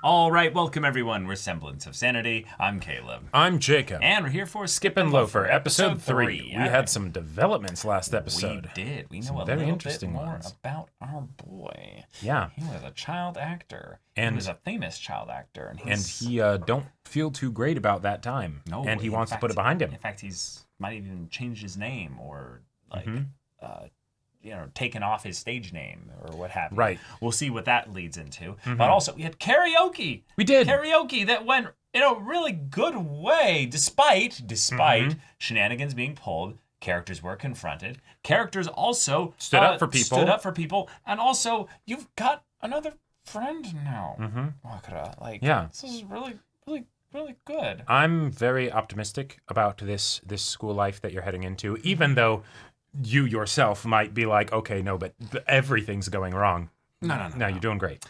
All right, welcome everyone. We're Semblance of Sanity. I'm Caleb. I'm Jacob. And we're here for Skip and Loafer, episode 3. We All had right. some developments last episode. We did. We know Some a very little interesting bit more ones. about our boy. Yeah. He was a child actor. And he was a famous child actor. And And he don't feel too great about that time. No, and he in wants fact- to put it behind him. In fact, he's might even changed his name or taken off his stage name or what have you. Right. We'll see what that leads into. But also, we had karaoke. We did. Karaoke that went in a really good way, despite shenanigans being pulled. Characters were confronted. Characters also Stood up for people. Stood up for people. And also, you've got another friend now. Yeah. This is really, really, really good. I'm very optimistic about this school life that you're heading into, even though you yourself might be like, okay, no, but everything's going wrong. No. No, you're doing great.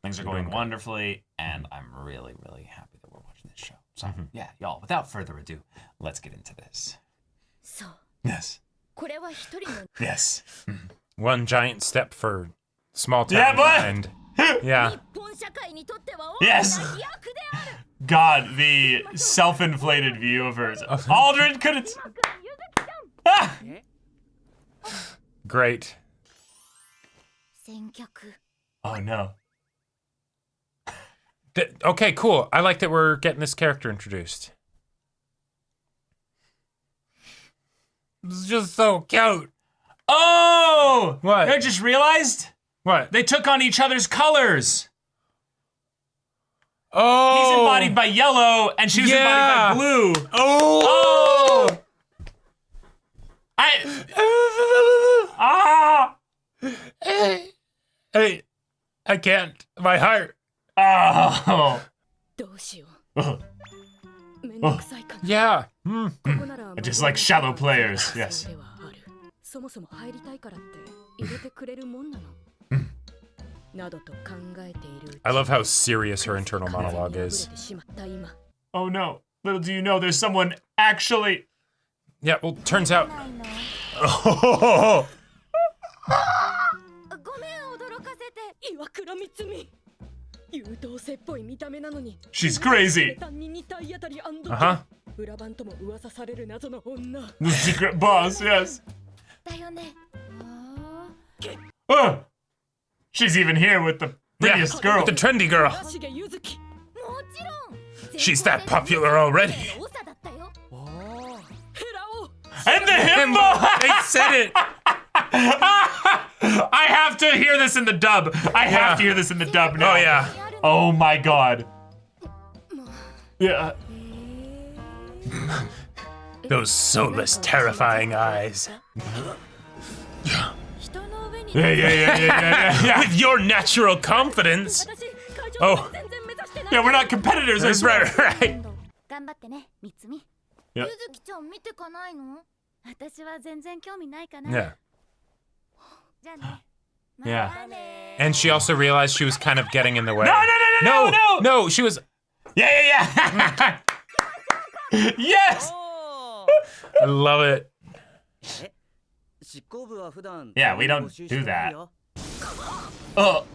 Things are going wonderfully, and I'm really, really happy that we're watching this show. So, yeah, y'all, without further ado, let's get into this. Yes. Yes. One giant step for small town. Yeah, boy! And yeah. Yes. God, the self-inflated view of hers. Aldrin couldn't. Ah! Great. Oh no. Okay, cool. I like that we're getting this character introduced. It's just so cute. Oh! What? I just realized What? they took on each other's colors. Oh! He's embodied by yellow, and she was embodied by blue. Oh! Hey, I can't. My heart. Oh. Yeah. Just like shallow players. Yes. I love how serious her internal monologue is. Oh no. Little do you know, there's someone actually. Yeah, well, turns out. She's crazy. Uh-huh. The secret boss, yes. Oh, she's even here with the prettiest girl. The trendy girl. She's that popular already. And the himbo! They said it. I have to hear this in the dub. I have to hear this in the dub now. Oh, yeah. Oh my god. Yeah. Those soulless, terrifying eyes. Yeah. With your natural confidence. Oh. Yeah, we're not competitors, I swear. Right. Yeah. Yeah. And she also realized she was kind of getting in the way. No, she was. Yeah. Yes! I love it. Yeah, we don't do that. Oh.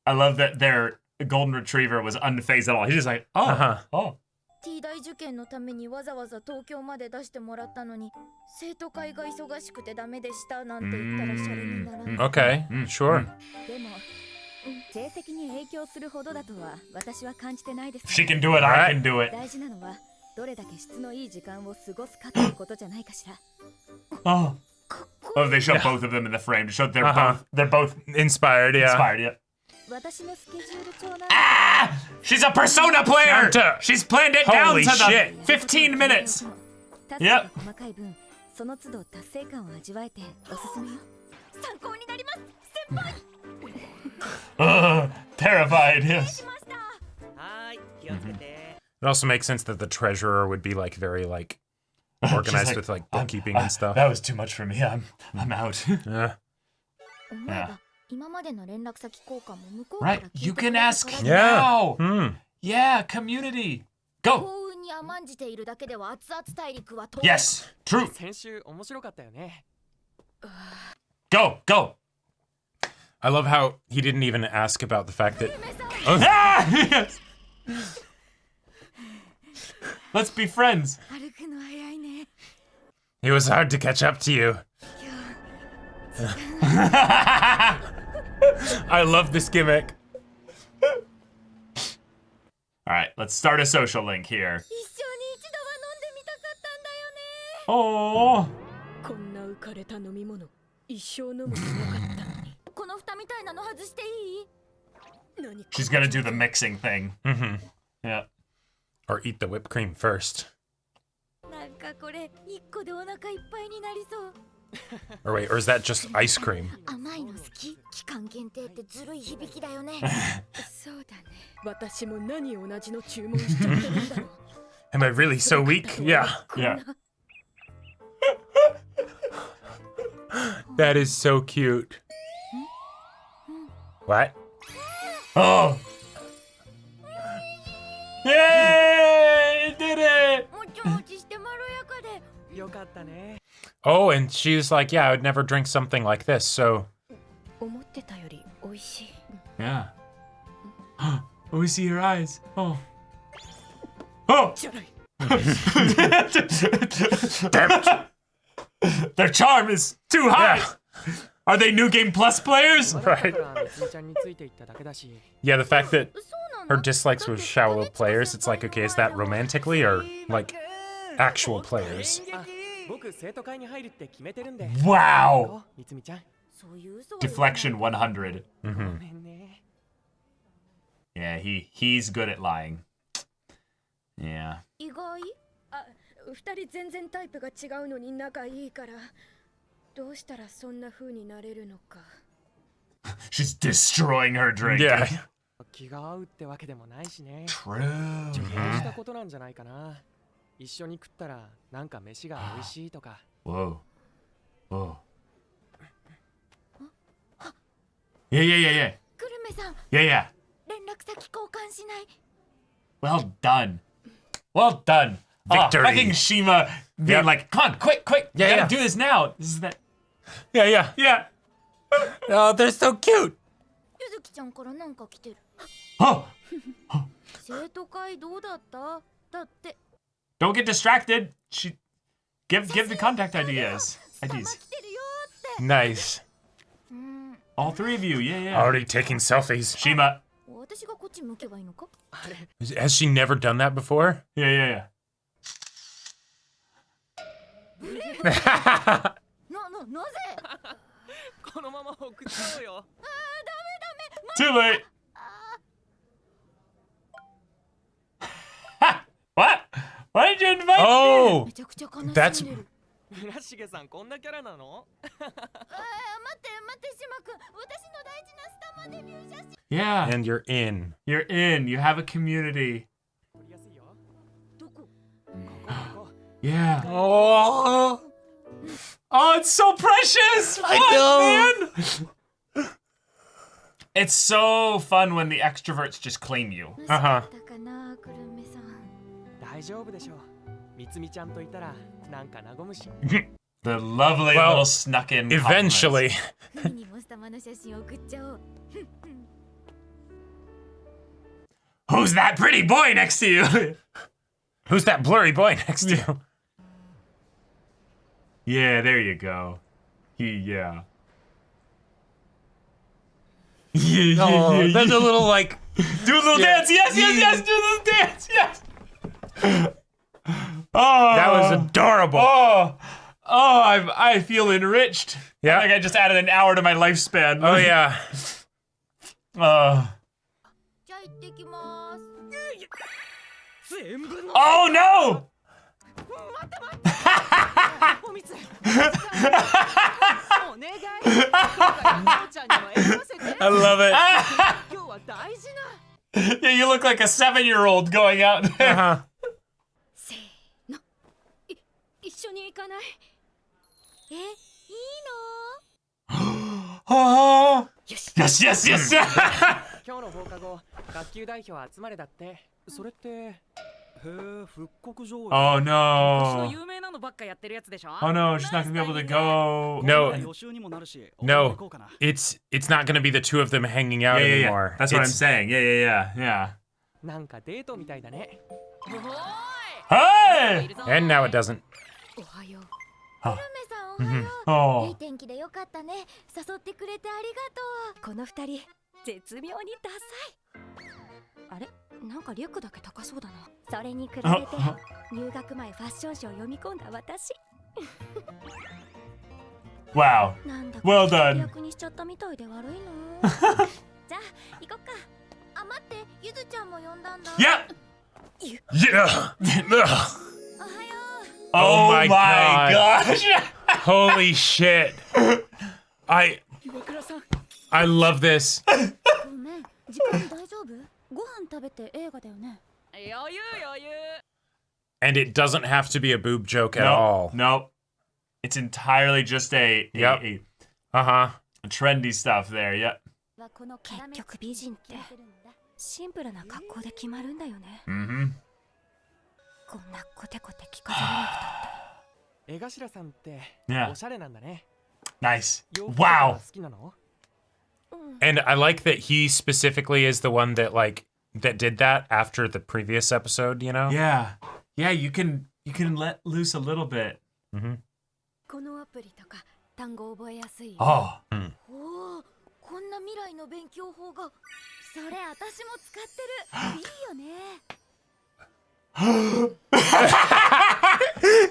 I love that their golden retriever was unfazed at all. He's just like, oh. T 大受験のためにわざわざ東京まで出してもらったのに生徒会が忙しくてダメでしたなんて言ったらシャレにならない。 Okay, sure. でも成績に影響するほどだとは私は感じてないです。 She can do it, I can do it. 大事なのはどれだけ質のいい時間を過ごすかということじゃないかしら。 Oh, they show both of them in the frame to show they're both Inspired, yeah. inspired. Yeah. 私のスケジュール帳なんて Ah! She's a Persona player. Santa. She's planned it down Holy to the shit. 15 minutes. タスクが細かい分その都度達成感を味わえておすすめよ。参考になります先輩。 Terrified. Yes. はい、気をつけて。 It also makes sense that the treasurer would be like very like organized like, with like bookkeeping and stuff. That was too much for me. I'm out. Yeah. 思えば今までの連絡先交換も向こうから Right. You can ask 聞いてくれたから now. Yeah, community. Go. 幸運に甘んじているだけでは熱々大陸は遠い。 Yes. True. 先週面白かったよね。Go. I love how he didn't even ask about the fact that. Oh, yes. Let's be friends. It was hard to catch up to you. I love this gimmick. All right, let's start a social link here. Oh. こんな浮かれた飲み物一生飲む気なかったのにこの蓋みたいなの外していい She's gonna do the mixing thing. Yeah. Or eat the whipped cream first. なんかこれ一個でお腹いっぱいになりそう Or wait, or is that just ice cream? 甘いの好き期間限定ってずるい響きだよねそうだね私も何同じの注文しちゃってるんだろう Am I really so weak? Yeah. Yeah. That is so cute. What? Oh. Yay! It did it! もちもちしてまろやかで よかったね。 Oh, and she's like, yeah, I would never drink something like this, so. 思ってたより美味しい Yeah. Oh, we see your eyes. Oh. Oh! Damn it. Their charm is too high! Yeah. Are they New Game Plus players? Right. みつみちゃんについていっただけだし。 Yeah, the fact that her dislikes with shallow players, it's like, okay, is that romantically or like actual players? あ、僕生徒会に入るって決めてるんで。 Wow! みつみちゃん。 Deflection 100. ごめんね。 Yeah, he's good at lying. Yeah. 意外あ、二人全然タイプが違うのに仲いいからどうしたらそんな風になれるのか She's destroying her drink. Yeah. 気が合うってわけでもないしね。 True. ちょっとしたことなんじゃないかな。一緒に食ったらなんか飯が美味しいとか。 Whoa. Whoa. Yeah, yeah, yeah, yeah. 久留米さん Yeah, yeah. 連絡先交換しない Well done. Well done. Victory. Fucking Shima being Yep. like, come on, quick, quick. Yeah, You yeah. gotta do this now. This is that. Yeah, yeah. Yeah. Oh, they're so cute. ゆずきちゃんからなんか来てる Oh, 生徒会どうだっただって don't get distracted. Give the contact ideas. スタバ IDs. 来てるよって Nice. All three of you. Yeah, yeah. Already taking selfies. Shima. 私がこっち向けばいいのか Has she never done that before? Yeah, yeah, yeah. なぜ このまま送っちゃおうよ。 Too late. What? Why did you invite me? Oh, めちゃくちゃ悲しんでる that's 村重さんこんなキャラなの？ 待って島君私の大事なスタバデビュー写真 Yeah. and you're in. You're in. You have a community. 取りやすいよ。どこ Yeah. Oh, Oh, it's so precious. I What, know. man? It's so fun when the extroverts just claim you. だかな久留米さん大丈夫でしょう。みつみちゃんといたらなんか和むし。 The lovely Well, little snuck-in compliments. eventually. 海にもスタバの写真送っちゃおう Who's that pretty boy next to you? Who's that blurry boy next to you? Yeah, there you go. Yeah. Yeah, Oh, there's a little like. Do a little dance. Yes, yes, yes. Do a little dance. Yes. Oh, That was adorable. Oh, I feel enriched. Yeah. I think I just added an hour to my lifespan. Oh yeah. じゃあ行ってきます 全部の Oh no! おみつ。お願い。ちゃんには選ばせて。 I love it. 今日は大事な。 Yeah, you look like a 7-year-old going out there. Uh-huh. せーの一緒に行かないいいの Oh. よし Yes, yes, yes. 今日の放課後学級代表集まれだって。それって Oh no. 有名なのばっかやってるやつでしょ Oh no, she's not gonna be able to go. No, no, it's not going to be the two of them hanging out Yeah, anymore. That's what I'm It's- saying. Yeah. なんかデートみたいだね。 Hey! And now it doesn't. おはよう。あルメさんおはよう。い Oh. い天気でよかったね。誘ってくれてありがとう。この二人絶妙にダサい。あれ、なんかリュックだけ高そうだな。それに比べて入学前ファッション誌を読み込んだ私。 Wow. なんだか Well done. 役にしちゃったみたいで悪いな。じゃあ行こっか。あ、待って、ゆずちゃんも呼んだんだ。 Yeah. Yeah. Ugh. おはよ Oh, my my gosh. Holy shit. I love this. う。ごめん、時間大丈夫？ご飯食べて映画だよね。余裕余裕 And it doesn't have to be a boob joke at No, all. no. It's entirely just a Yep. Uh-huh. trendy stuff there. Yep. 結局美人ってシンプルな格好で決まるんだよね。 Mm-hmm. こんなコテコテ着飾らなくたって。江頭さんってYeah. おしゃれなんだね。 Nice. 洋服とか Wow. 好きなの？ And I like that he specifically is the one that that did that after the previous episode, you know? Yeah. Yeah, you can let loose a little bit. Mm-hmm. このアプリとか単語覚えやすい。 Oh. おお、こんな未来の勉強法が。それ私も使ってる。いいよね。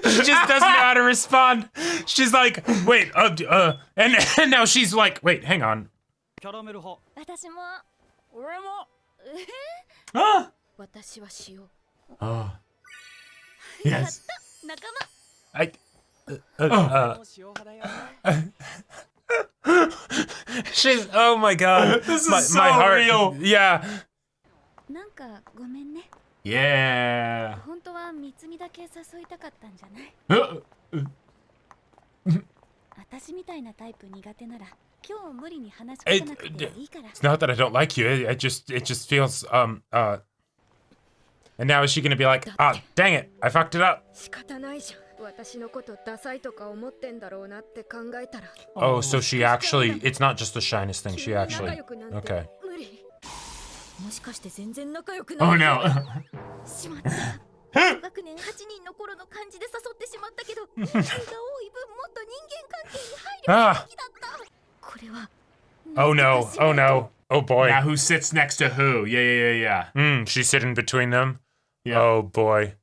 She just doesn't know how to respond. She's like, wait, and now she's like, wait, hang on. キャラメル派。私も。俺も Ah. 私は塩。 Oh. Yes. 仲 I, もう塩派だよ。 she's, oh my god. This is my, so my heart, real. Yeah. 間。なんかごめんね。 Yeah. 本当は三つみだけ誘いたかったんじゃない？ 私みたいなタイプ苦手なら今日無理に話しかけなくていいから。 It's not that I don't like you. It just feels, and now is she gonna be like, dang it, I fucked it up. 仕方ないじゃん。私のことダサいとか思ってんだろうなって考えたら。 Oh, so she actually, it's not just the shyness thing. She actually, okay. 無理。もしかして全然仲良くない？ Oh no. しまった。小学年8人の頃の感じで誘ってしまったけど、人数が多い分もっと人間関係に配慮すべきだった。これは。 Oh no, oh no, oh boy. Yeah, who sits next to who? Yeah. She's sitting between them. Yeah. Oh boy.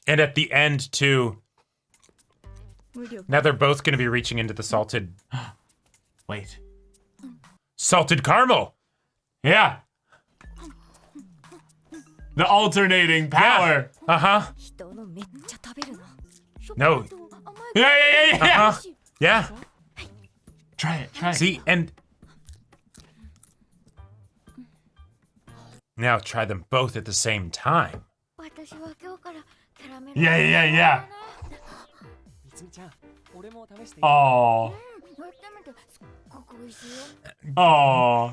And at the end too. Now they're both gonna be reaching into the salted Wait. caramel. Yeah. The alternating power. Uh-huh. 人のめっちゃ食べるな。 No. Yeah. Uh-huh. Yeah. Try it. See, and now try them both at the same time. 私は今日からキャラメル。 Yeah. みつみちゃん、俺も試していい？ Oh. やってみて。すっごく美味しいよ。 Oh.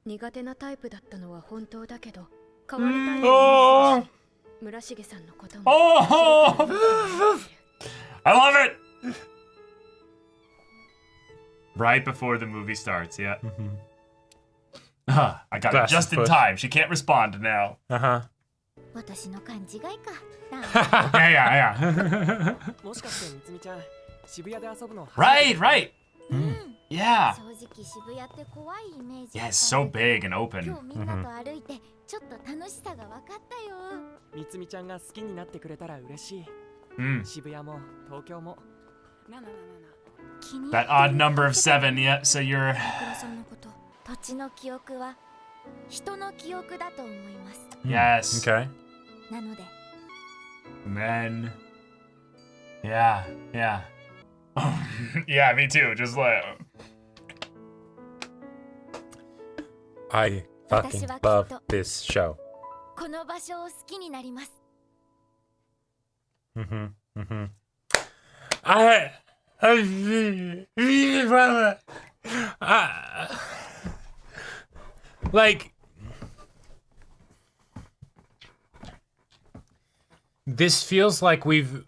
苦手なタイプだったのは本当だけど、変わりたい。 Oh. 村重さんのことも。 Oh. I love it. Right before the movie starts, yeah. I got it Fastest just in push. time. She can't respond now. Uh-huh. 私の勘違いか。 Yeah. もしかしてみつみちゃん、渋谷で遊ぶの？ Right. Yeah. 正直渋谷って怖いイメージ。 Yeah, it's so big and 今 open. 日みんなと歩いてちょっと楽しさが分かったよ。みつみちゃんが好きになってくれたら嬉しい。 Mm. 渋谷も東京も。気に That odd number of 7, yeah. So you're. 桜さんのこと。土地の記憶は人の記憶だと思います。 Yes. Okay. なので And then. Yeah. Yeah, me too. Just like. I fucking love this show. この場所を好きになります。 Like, this feels like we've,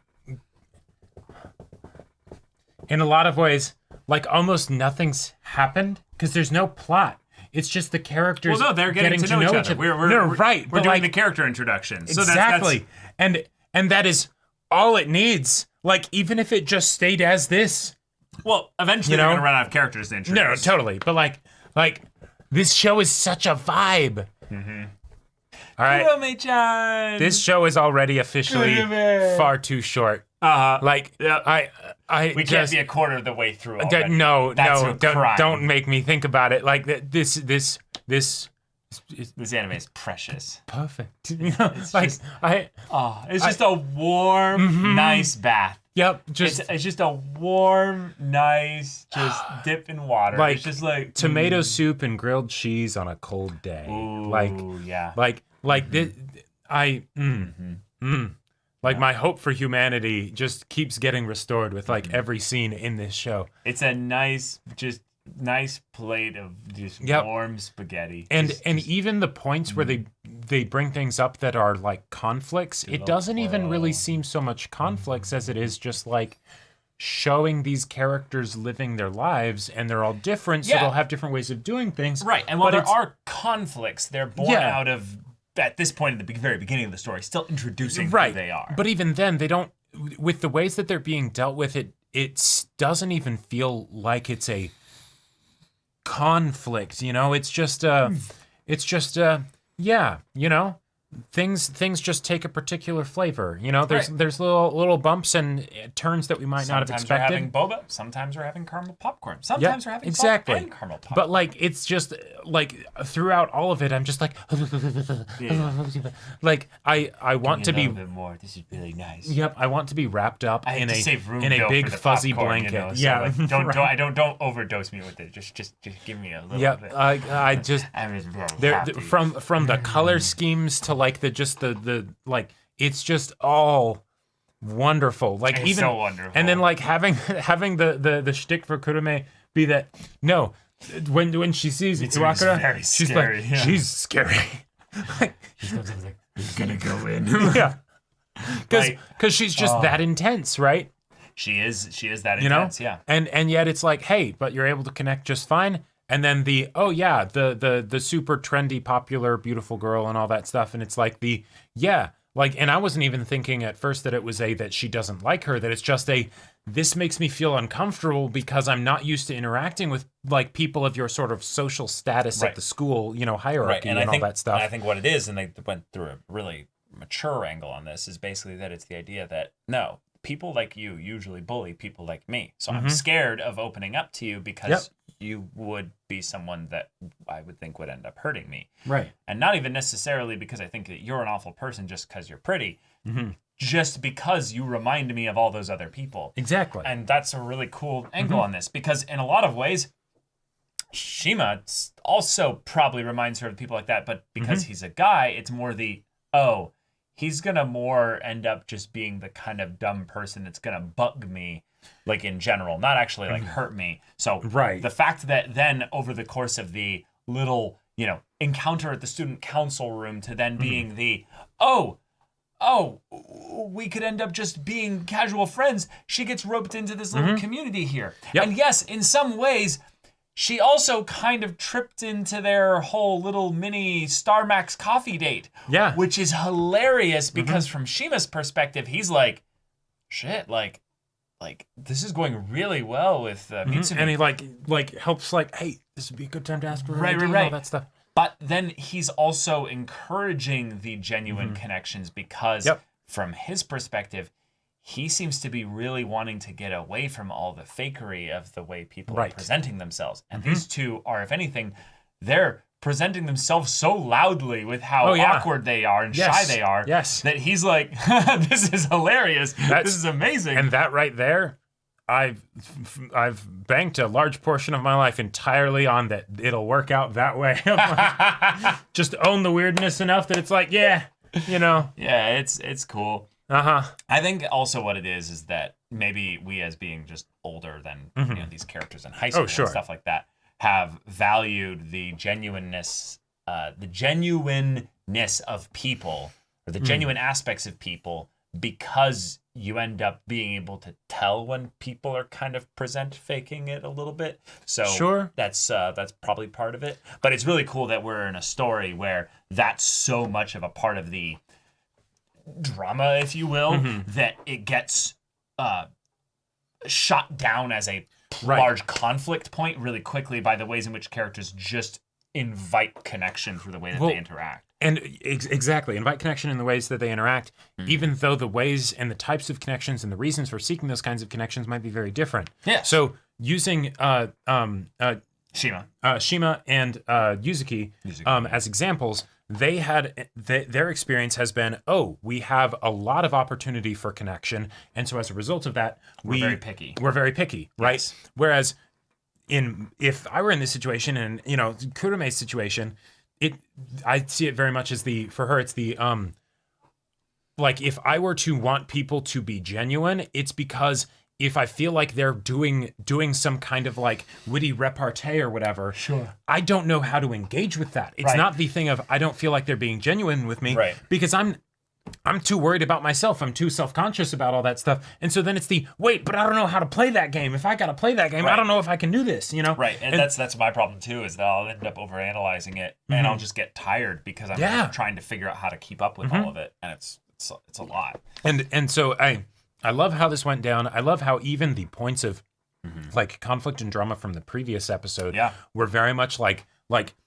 in a lot of ways, like almost nothing's happened because there's no plot. It's just the characters. Well, no, they're getting to know each other. We're right. We're doing the character introduction. So exactly. And that is all it needs. Like, even if it just stayed as this. Well, eventually they're going to run out of characters to introduce. No, totally. But like this show is such a vibe. Mm-hmm. All right. Kurome-chan. This show is already officially far too short. Like, we can't be a quarter of the way through already. Don't make me think about it. Like this anime is precious. Perfect. You know, it's just a warm, nice bath. Yep. It's just a warm, nice, just dip in water. Like, it's just like tomato soup and grilled cheese on a cold day. Ooh, yeah. Like my hope for humanity just keeps getting restored with like every scene in this show. It's a nice plate of just warm spaghetti. And even the points where they bring things up that are like conflicts, it doesn't even really seem so much conflicts as it is just like showing these characters living their lives, and they're all different, so they'll have different ways of doing things. Right, and while there are conflicts, they're born out of, at this point at the very beginning of the story, still introducing who they are. But even then, they don't, with the ways that they're being dealt with, it doesn't even feel like it's a conflict, you know? It's just you know, things just take a particular flavor, you know. There's little bumps and turns that we might not have expected. Sometimes we're having boba, sometimes we're having caramel popcorn, sometimes we're having salt and caramel popcorn. But like, it's just like throughout all of it, I'm just like like I want to be a little bit more. This is really nice. Yep, I want to be wrapped up in a big fuzzy blanket. You know, so like, don't overdose me with it. Just give me a little bit. I just I'm just very happy. From the color schemes to like the like, it's just all wonderful. Like, it's even so wonderful. And then like having the shtick for Kurome be that when she sees Iwakura, she's scary, like she's scary. Like, she's like, he's gonna go in. Yeah. Because she's just that intense, right? She is that intense, you know? And yet it's like, hey, but you're able to connect just fine. And then the super trendy, popular, beautiful girl and all that stuff. And it's like and I wasn't even thinking at first that it was that she doesn't like her, that it's just this makes me feel uncomfortable because I'm not used to interacting with like people of your sort of social status at the school, you know, hierarchy and all that stuff. And I think what it is, and they went through a really mature angle on this, is basically that it's the idea that no, people like you usually bully people like me. So I'm scared of opening up to you because you would be someone that I would think would end up hurting me. Right. And not even necessarily because I think that you're an awful person just because you're pretty. Just because you remind me of all those other people. Exactly. And that's a really cool angle on this, because in a lot of ways, Shima also probably reminds her of people like that, but because he's a guy, it's more he's gonna more end up just being the kind of dumb person that's gonna bug me, like in general, not actually like hurt me. So the fact that then over the course of the little, you know, encounter at the student council room to then being we could end up just being casual friends, she gets roped into this little community here. And yes, in some ways, she also kind of tripped into their whole little mini Star Max coffee date. Yeah. Which is hilarious because from Shima's perspective, he's like, shit, like this is going really well with Mitsumi. And he like helps like, hey, this would be a good time to ask for right, all that stuff. But then he's also encouraging the genuine connections because from his perspective, he seems to be really wanting to get away from all the fakery of the way people are presenting themselves. And these two are, if anything, they're presenting themselves so loudly with how awkward they are and shy they are that he's like, this is hilarious. This is amazing. And that right there, I've banked a large portion of my life entirely on that it'll work out that way. Just own the weirdness enough that it's like, you know. Yeah, it's cool. I think also what it is that maybe we, as being just older than you know, these characters in high school and stuff like that, have valued the genuineness of people, or the genuine aspects of people because you end up being able to tell when people are kind of faking it a little bit. So Sure. that's probably part of it. But it's really cool that we're in a story where that's so much of a part of the drama, if you will, that it gets shot down as a large conflict point really quickly by the ways in which characters just invite connection through the way that they interact. And exactly, invite connection in the ways that they interact, even though the ways and the types of connections and the reasons for seeking those kinds of connections might be very different. Yeah. So using Shima. Shima and Yuzuki as examples, they had their experience has been, we have a lot of opportunity for connection, and so as a result of that, We're very picky. We're very picky, right? Yes. Whereas if I were in this situation and Kurume's situation, I see it very much as for her it's the like if I were to want people to be genuine, it's because if I feel like they're doing some kind of like witty repartee or whatever, sure, I don't know how to engage with that. It's not the thing of I don't feel like they're being genuine with me, because I'm too worried about myself. I'm too self-conscious about all that stuff. And so then it's but I don't know how to play that game. If I got to play that game, I don't know if I can do this, Right. And that's my problem too, is that I'll end up overanalyzing it and I'll just get tired because I'm trying to figure out how to keep up with all of it. And it's a lot. And so I love how this went down. I love how even the points of like conflict and drama from the previous episode were very much like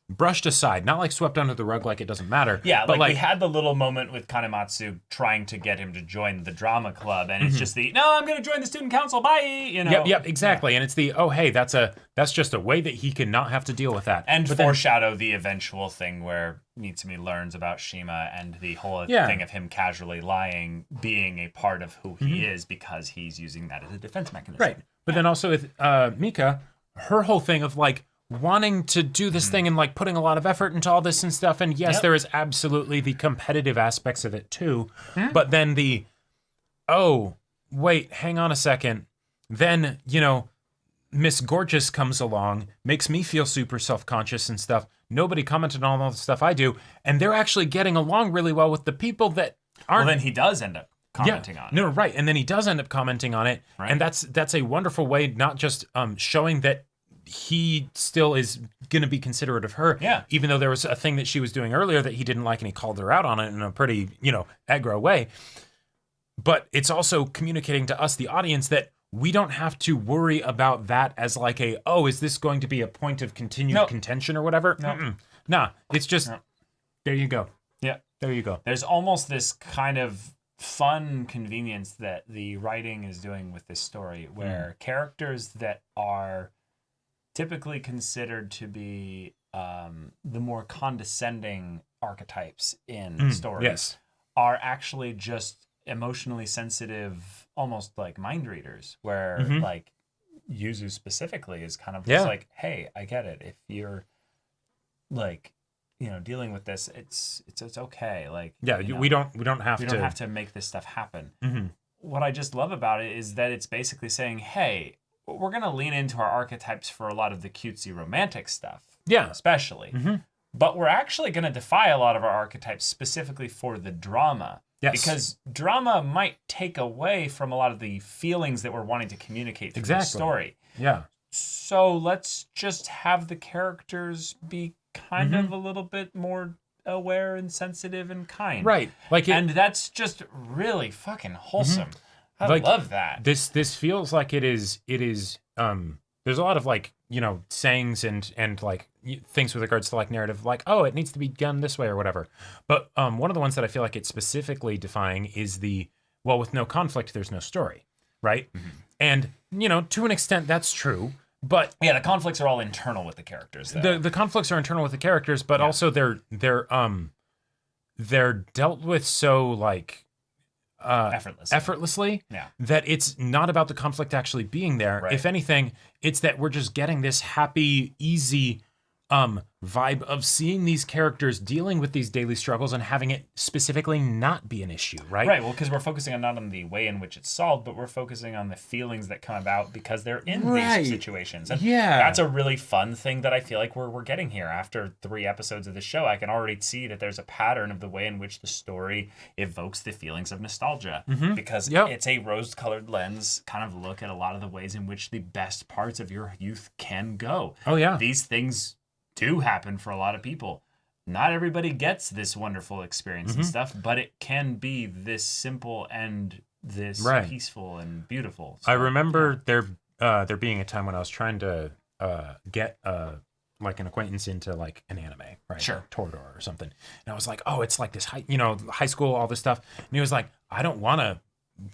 brushed aside, not like swept under the rug like it doesn't matter. Yeah, but like we had the little moment with Kanematsu trying to get him to join the drama club, and it's just no, I'm going to join the student council, bye, Yep, exactly. Yeah. And it's hey, that's just a way that he can not have to deal with that. And foreshadow the eventual thing where Mitsumi learns about Shima and the whole thing of him casually lying being a part of who he is because he's using that as a defense mechanism. Right. But then also with Mika, her whole thing of wanting to do this thing and putting a lot of effort into all this and stuff. And yes, there is absolutely the competitive aspects of it too. But then wait, hang on a second. Then, Miss Gorgeous comes along, makes me feel super self-conscious and stuff. Nobody commented on all the stuff I do. And they're actually getting along really well with the people that aren't. Well, then he does end up commenting on it. No, right. And then he does end up commenting on it. Right. And that's a wonderful way, not just showing that he still is going to be considerate of her. Yeah. Even though there was a thing that she was doing earlier that he didn't like and he called her out on it in a pretty, aggro way. But it's also communicating to us, the audience, that we don't have to worry about that as is this going to be a point of continued contention or whatever? No. Nah, it's just, there you go. Yeah. There you go. There's almost this kind of fun convenience that the writing is doing with this story where characters that are typically considered to be the more condescending archetypes in stories are actually just emotionally sensitive, almost like mind readers, where Yuzu specifically is kind of just hey, I get it. If you're dealing with this, it's okay. We don't have to make this stuff happen. What I just love about it is that it's basically saying, hey, we're going to lean into our archetypes for a lot of the cutesy romantic stuff. Yeah. Especially. But we're actually going to defy a lot of our archetypes specifically for the drama. Yes. Because drama might take away from a lot of the feelings that we're wanting to communicate through the story. Yeah. So let's just have the characters be kind of a little bit more aware and sensitive and kind. Right. And that's just really fucking wholesome. I love that. This feels like it is there's a lot of sayings and things with regards to narrative, it needs to be done this way or whatever. But one of the ones that I feel like it's specifically defying is with no conflict, there's no story, right? And, to an extent that's true, but yeah, the conflicts are all internal with the characters, though. The conflicts are internal with the characters, but also they're dealt with so effortlessly that it's not about the conflict actually being there. Right. If anything, it's that we're just getting this happy, easy vibe of seeing these characters dealing with these daily struggles and having it specifically not be an issue, right? Right. Well, because we're focusing on not on the way in which it's solved, but we're focusing on the feelings that come about because they're in these situations. And that's a really fun thing that I feel like we're getting here. After 3 episodes of the show, I can already see that there's a pattern of the way in which the story evokes the feelings of nostalgia. Because it's a rose-colored lens kind of look at a lot of the ways in which the best parts of your youth can go. Oh, yeah. These things do happen for a lot of people. Not everybody gets this wonderful experience and stuff, but it can be this simple and this peaceful and beautiful. So, I remember there being a time when I was trying to get like an acquaintance into like an anime, right? Sure. Like Toradora or something. And I was like, oh, it's like this high school, all this stuff. And he was like, I don't want to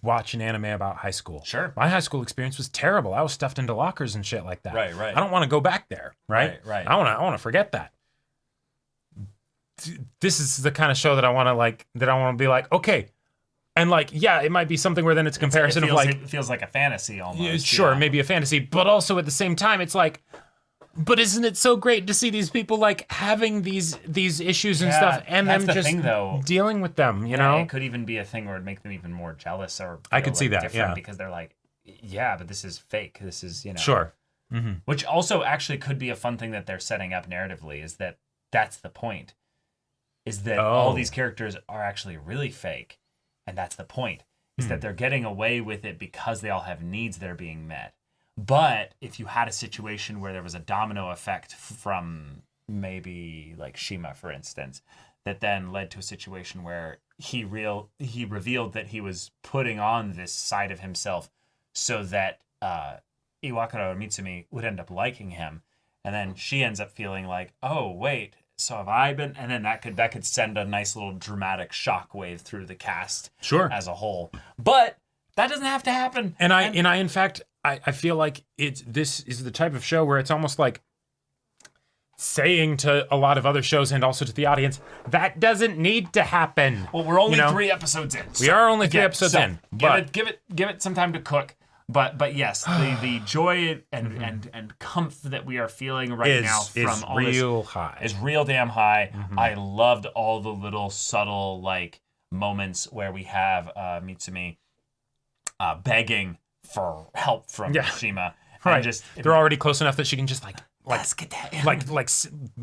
watch an anime about high school. Sure. My high school experience was terrible. I was stuffed into lockers and shit like that. Right. I don't want to go back there, right? Right. I want to forget that. This is the kind of show that I want to be like, okay. And like, yeah, it might be something where then it's a comparison of like, it feels like a fantasy almost. Sure, maybe a fantasy, but also at the same time, it's like, but isn't it so great to see these people like having these issues and stuff, and them the just thing, though. dealing with them, you know? It could even be a thing where it'd make them even more jealous or I could see that, different yeah. because they're like, yeah, but this is fake. This is, Sure. Which also actually could be a fun thing that they're setting up narratively is that that's the point. Is that all these characters are actually really fake, and that's the point. Is that they're getting away with it because they all have needs that are being met. But if you had a situation where there was a domino effect from maybe like Shima, for instance, that then led to a situation where he revealed that he was putting on this side of himself so that Iwakura or Mitsumi would end up liking him, and then she ends up feeling like, oh wait, so have I been? And then that could send a nice little dramatic shockwave through the cast as a whole. But that doesn't have to happen. And I in fact I feel like this is the type of show where it's almost like saying to a lot of other shows and also to the audience, that doesn't need to happen. Well, we're only 3 episodes in. We are only 3 episodes in. But give it some time to cook. But yes, the joy and comfort that we are feeling right now from all real this high. Is real damn high. I loved all the little subtle like moments where we have Mitsumi begging for help from Shima. Right. They're already close enough that she can just let's get that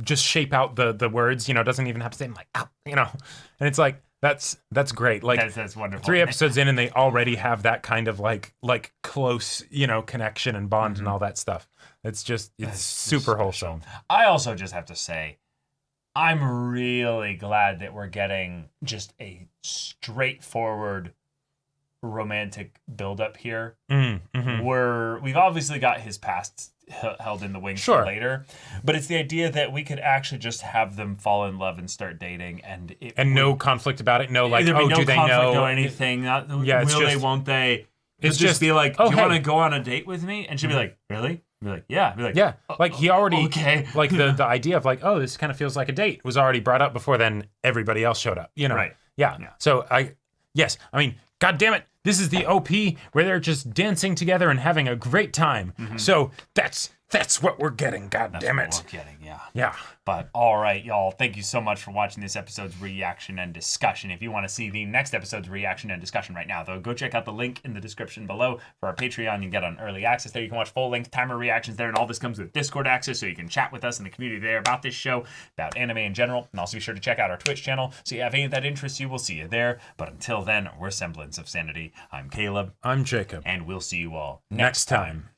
just shape out the words, doesn't even have to say them like, ow, and it's like, that's great. Like that's wonderful. 3 episodes in and they already have that kind of like close, connection and bond and all that stuff. It's super wholesome. I also just have to say, I'm really glad that we're getting just a straightforward romantic build-up here. We've obviously got his past held in the wings for later, but it's the idea that we could actually just have them fall in love and start dating, and no conflict about it. No, like, do they know? No anything? Won't they? It's just be like, do you want to go on a date with me? And she'd be like, really? Be like, yeah. Be like, yeah. Like he already, okay. Like the idea of like, oh, this kind of feels like a date was already brought up before then everybody else showed up. Right. Yeah. So I mean, God damn it. This is the OP where they're just dancing together and having a great time. So that's what we're getting. God damn it. That's what we're getting, yeah. Yeah. But all right, y'all. Thank you so much for watching this episode's reaction and discussion. If you want to see the next episode's reaction and discussion right now, though, go check out the link in the description below for our Patreon. You can get on early access there. You can watch full-length timer reactions there, and all this comes with Discord access, so you can chat with us in the community there about this show, about anime in general. And also be sure to check out our Twitch channel, so you have any that interests you. We'll see you there. But until then, we're Semblance of Sanity. I'm Caleb. I'm Jacob. And we'll see you all next time.